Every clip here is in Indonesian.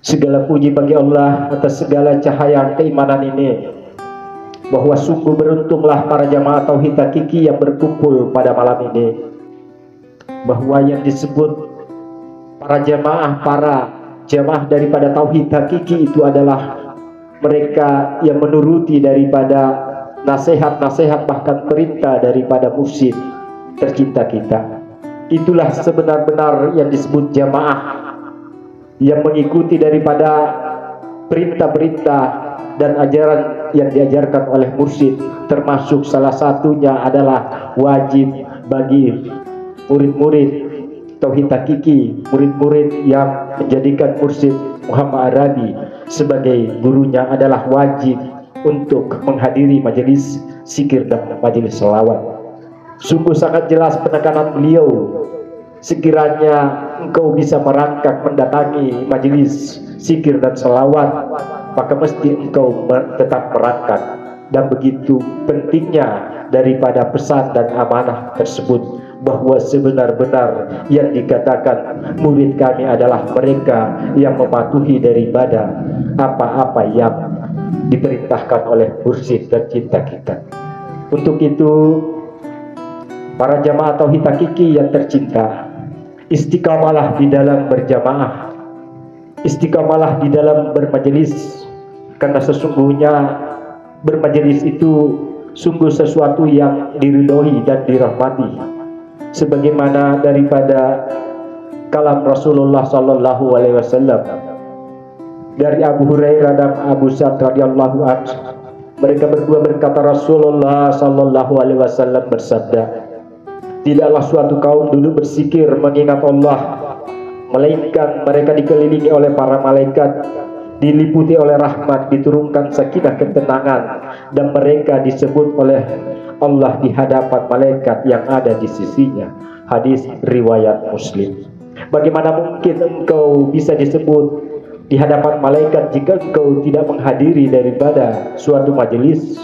Segala puji bagi Allah atas segala cahaya keimanan ini, bahwa sungguh beruntunglah para jamaah tauhid hakiki yang berkumpul pada malam ini. Bahwa yang disebut para jamaah daripada tauhid hakiki itu adalah mereka yang menuruti daripada nasihat-nasihat, bahkan perintah daripada mursyid tercinta kita. Itulah sebenar-benar yang disebut jamaah, yang mengikuti daripada perintah-perintah dan ajaran yang diajarkan oleh mursyid. Termasuk salah satunya adalah wajib bagi murid-murid tauhid hakiki, murid-murid yang menjadikan mursyid Muhammad Arabi sebagai gurunya, adalah wajib untuk menghadiri majelis zikir dan majelis selawat. Sungguh sangat jelas penekanan beliau, sekiranya engkau bisa merangkak mendatangi majelis zikir dan selawat, maka mesti engkau tetap merangkak. Dan begitu pentingnya daripada pesan dan amanah tersebut, bahwa sebenar-benar yang dikatakan murid kami adalah mereka yang mematuhi daripada apa-apa yang diperintahkan oleh mursyid tercinta kita. Untuk itu, para jamaah tauhid hakiki yang tercinta, istiqamalah di dalam berjamaah, istiqamalah di dalam bermajelis, karena sesungguhnya bermajelis itu sungguh sesuatu yang diridhoi dan dirahmati, sebagaimana daripada kalam Rasulullah sallallahu alaihi wasallam dari Abu Hurairah dan Abu Sa'd radhiyallahu anhu. Mereka berdua berkata, Rasulullah sallallahu alaihi wasallam bersabda, tidaklah suatu kaum dulu berzikir mengingat Allah, melainkan mereka dikelilingi oleh para malaikat, diliputi oleh rahmat, diturunkan sakinah ketenangan, dan mereka disebut oleh Allah di hadapan malaikat yang ada di sisinya. Hadis riwayat Muslim. Bagaimana mungkin engkau bisa disebut di hadapan malaikat jika engkau tidak menghadiri daripada suatu majelis?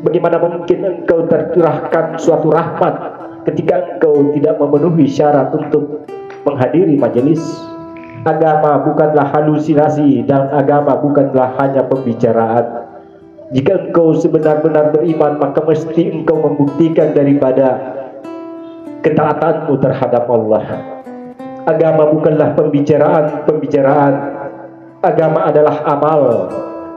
Bagaimana mungkin engkau tercurahkan suatu rahmat ketika engkau tidak memenuhi syarat untuk menghadiri majelis? Agama bukanlah halusinasi, dan agama bukanlah hanya pembicaraan. Jika engkau sebenar-benar beriman, maka mesti engkau membuktikan daripada ketaatanmu terhadap Allah. Agama bukanlah pembicaraan. Agama adalah amal,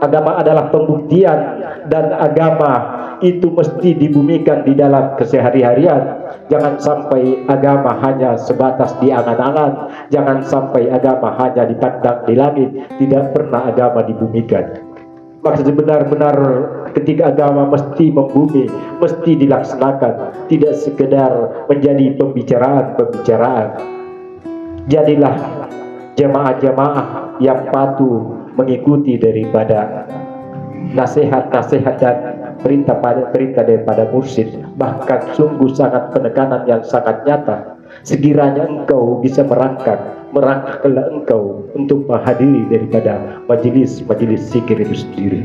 agama adalah pembuktian, dan agama itu mesti dibumikan di dalam kesehari-harian. Jangan sampai agama hanya sebatas di angan-angan, jangan sampai agama hanya dipandang di langit, tidak pernah agama dibumikan. Maka sebenar-benar ketika agama mesti membumi, mesti dilaksanakan, tidak sekedar menjadi pembicaraan. Jadilah jamaah-jamaah yang patuh mengikuti daripada nasihat-nasihat dan perintah daripada mursyid. Bahkan sungguh sangat penekanan yang sangat nyata, sekiranya engkau bisa merangkaklah engkau untuk menghadiri daripada majelis zikir itu sendiri.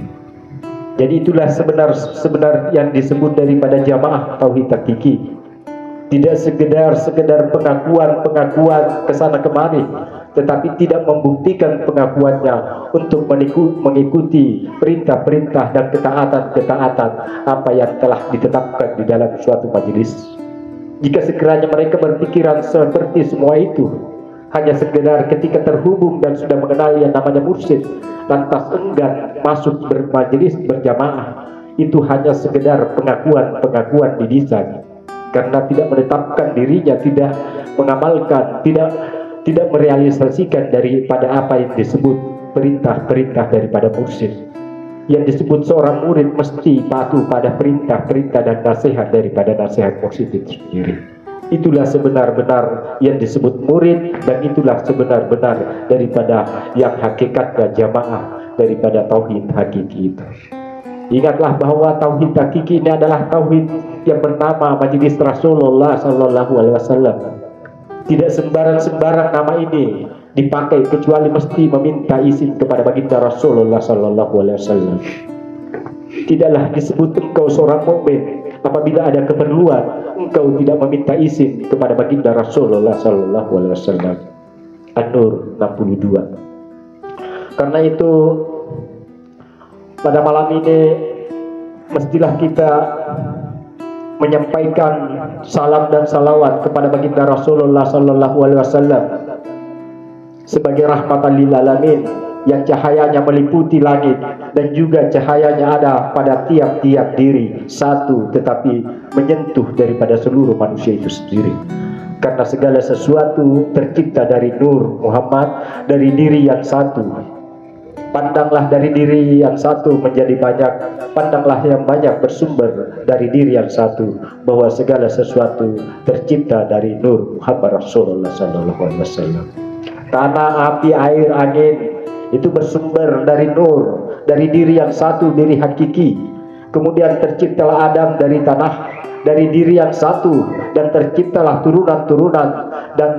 Jadi itulah sebenar yang disebut daripada jamaah tauhid hakiki. Tidak sekedar pengakuan kesana kemari, tetapi tidak membuktikan pengakuannya untuk mengikuti perintah-perintah dan ketaatan apa yang telah ditetapkan di dalam suatu majelis. Jika sekiranya mereka berpikiran seperti semua itu, hanya sekedar ketika terhubung dan sudah mengenal yang namanya mursyid, lantas enggan masuk bermajelis berjamaah, itu hanya sekedar pengakuan di lisan, karena tidak menetapkan dirinya, tidak mengamalkan, tidak merealisasikan daripada apa yang disebut perintah-perintah daripada mursyid. Yang disebut seorang murid mesti patuh pada perintah-perintah dan nasihat daripada nasihat mursyid itu sendiri. Itulah sebenar-benar yang disebut murid, dan itulah sebenar-benar daripada yang hakikatnya jamaah daripada tauhid hakiki itu. Ingatlah bahwa tauhid hakiki ini adalah tauhid yang bernama majelis Rasulullah sallallahu alaihi wasallam. Tidak sembarang nama ini dipakai, kecuali mesti meminta izin kepada baginda Rasulullah sallallahu alaihi wasallam. Tidaklah disebut engkau seorang mukmin apabila ada keperluan engkau tidak meminta izin kepada baginda Rasulullah sallallahu alaihi wasallam. An-Nur 62. Karena itu pada malam ini mestilah kita menyampaikan salam dan salawat kepada baginda Rasulullah Sallallahu Alaihi Wasallam sebagai rahmatan lil alamin, yang cahayanya meliputi langit dan juga cahayanya ada pada tiap-tiap diri satu, tetapi menyentuh daripada seluruh manusia itu sendiri. Karena segala sesuatu tercipta dari Nur Muhammad, dari diri yang satu. Pandanglah dari diri yang satu menjadi banyak, pandanglah yang banyak bersumber dari diri yang satu, bahwa segala sesuatu tercipta dari Nur Muhammad Rasulullah Sallallahu Alaihi Wasallam. Tanah, api, air, angin itu bersumber dari nur, dari diri yang satu, diri hakiki. Kemudian terciptalah Adam dari tanah, dari diri yang satu, dan terciptalah turunan-turunan, dan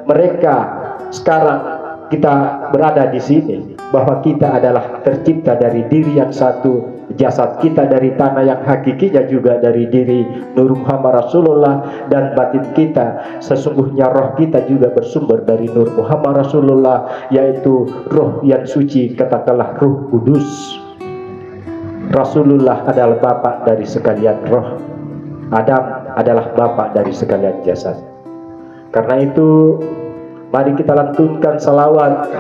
mereka sekarang kita berada di sini, bahwa kita adalah tercipta dari diri yang satu, jasad kita dari tanah yang hakikinya juga dari diri Nur Muhammad Rasulullah, dan batin kita sesungguhnya roh kita juga bersumber dari Nur Muhammad Rasulullah, yaitu roh yang suci, katakanlah Ruh Kudus. Rasulullah adalah bapak dari sekalian roh, Adam adalah bapak dari sekalian jasad. Karena itu mari kita lantunkan salawat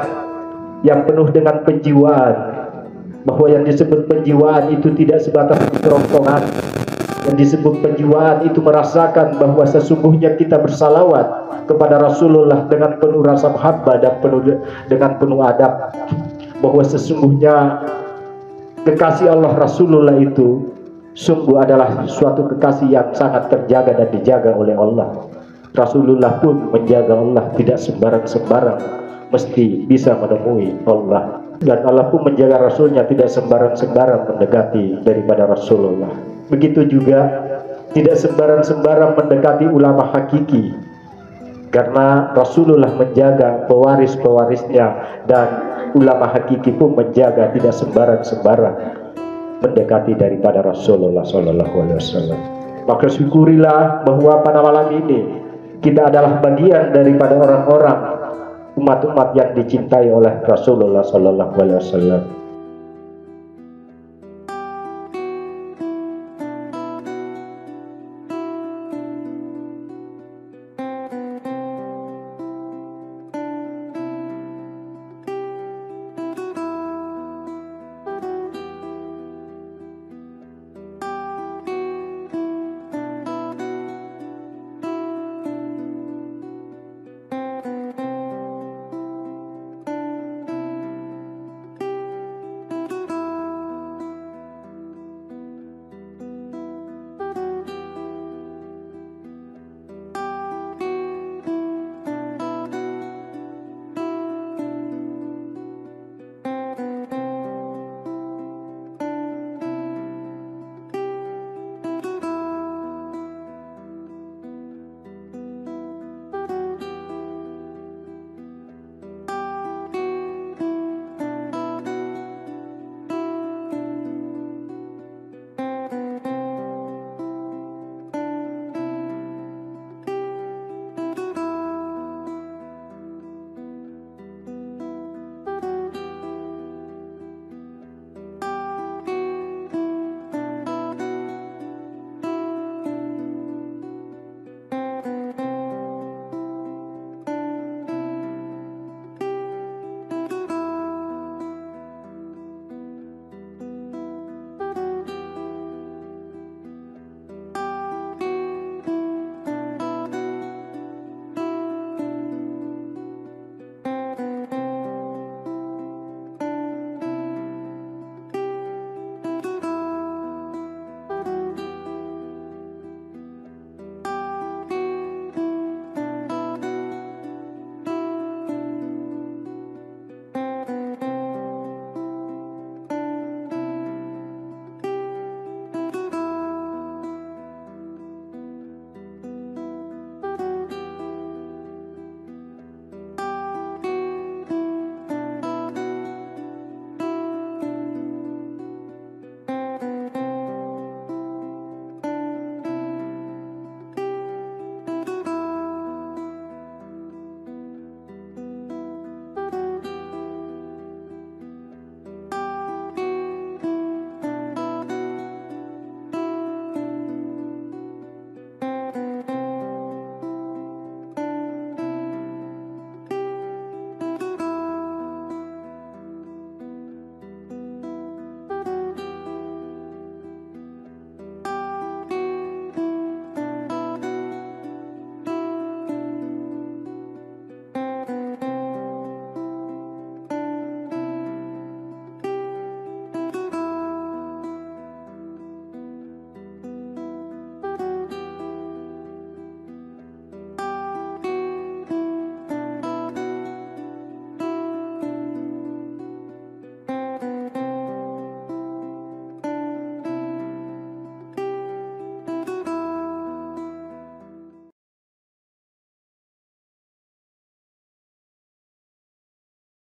yang penuh dengan penjiwaan, bahwa yang disebut penjiwaan itu tidak sebatas kerongkongan. Yang disebut penjiwaan itu merasakan bahwa sesungguhnya kita bersalawat kepada Rasulullah dengan penuh rasa mahabbah dan dengan penuh adab, bahwa sesungguhnya kekasih Allah Rasulullah itu sungguh adalah suatu kekasih yang sangat terjaga dan dijaga oleh Allah. Rasulullah pun menjaga Allah, tidak sembarang-sembarang mesti bisa menemui Allah, dan Allah pun menjaga Rasulnya, tidak sembarang-sembarang mendekati daripada Rasulullah. Begitu juga tidak sembarang-sembarang mendekati ulama hakiki, karena Rasulullah menjaga pewaris-pewarisnya, dan ulama hakiki pun menjaga, tidak sembarang-sembarang mendekati daripada Rasulullah Sallallahu Alaihi Wasallam. Maka syukurilah bahwa pada malam ini kita adalah bagian daripada orang-orang umat-umat yang dicintai oleh Rasulullah Sallallahu Alaihi Wasallam.